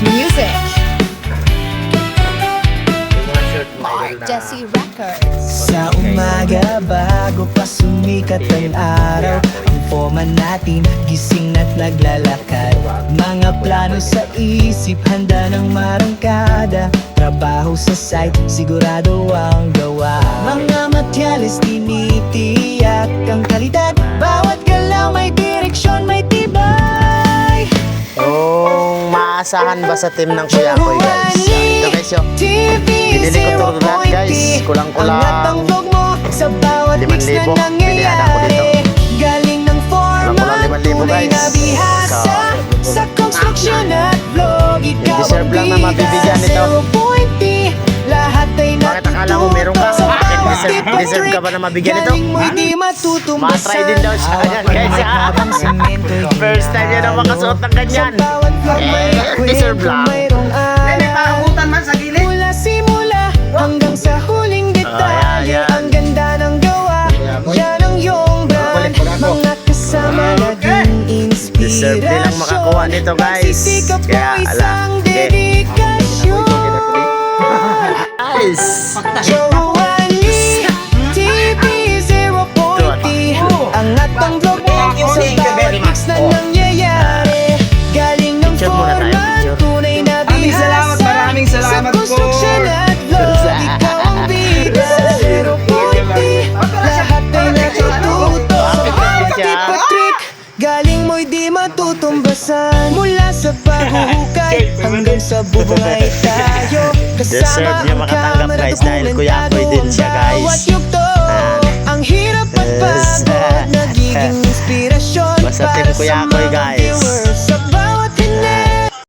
music. Jesse Records. Sa umaga bago pa sumikat ang araw, ang foreman natin gising na't naglalakad. Mga plano sa isip, handa ng marangkada. Trabaho sa site, sigurado ang gawa. Mga materyales tinitiyak ang kalidad. Bawat galaw may direksyon, may tibay. Kung maasahan ba sa team ng Kuya Koy guys? Ito guys yo. Binili ko to lahat guys. Kulang-kulang sa bawat mix na 5,000 binihan ako dito. nangyayari. Galing ng foreman, Kulang-kulang 5,000 tunay guys. na bihasa. Sa construction at vlog, ikaw Deserve lang na mabibigyan nito. 0.0, lahat ay Bakit akala mo meron ka? natututo. Bakit deserve ka ba na mabigyan nito? Galing mo'y di matutumbasan. Matry din daw siya. Ayan guys ha. First time niya na makasuot ng ganyan. Deserve lang. May pakabutan man sa gilid. Mula simula hanggang sa huling detalye, Ayan. ang ganda ng gawa. Yan ang iyong brand. Mga kasama naging Deserve inspirasyon. nilang makakuha nito, guys. Pagsisikap mo Kaya, ala. isang Okay. dedikasyon. Guys. Joanie, TV 0.0, angat ang vlog mo sa bawat mix na nangyayari. Galing ng Picture muna tayo, foreman, picture. tunay na bihasa. Maraming salamat Sa construction po. at vlog, ikaw ang bida. 0.0, lahat ay natututo. Sa bawat tip at trick, galing mo'y di matutumbasan. Mula sa paghuhukay hanggang sa bubungay tayo. Deserve Kasama niya ang makatanggap, camera, guys, dahil Kuya Koy din siya, guys. bawat yugto. Ang hirap at Yes. pagod, nagiging inspirasyon Basta para team Kuya sa Koy, mga guys. viewers.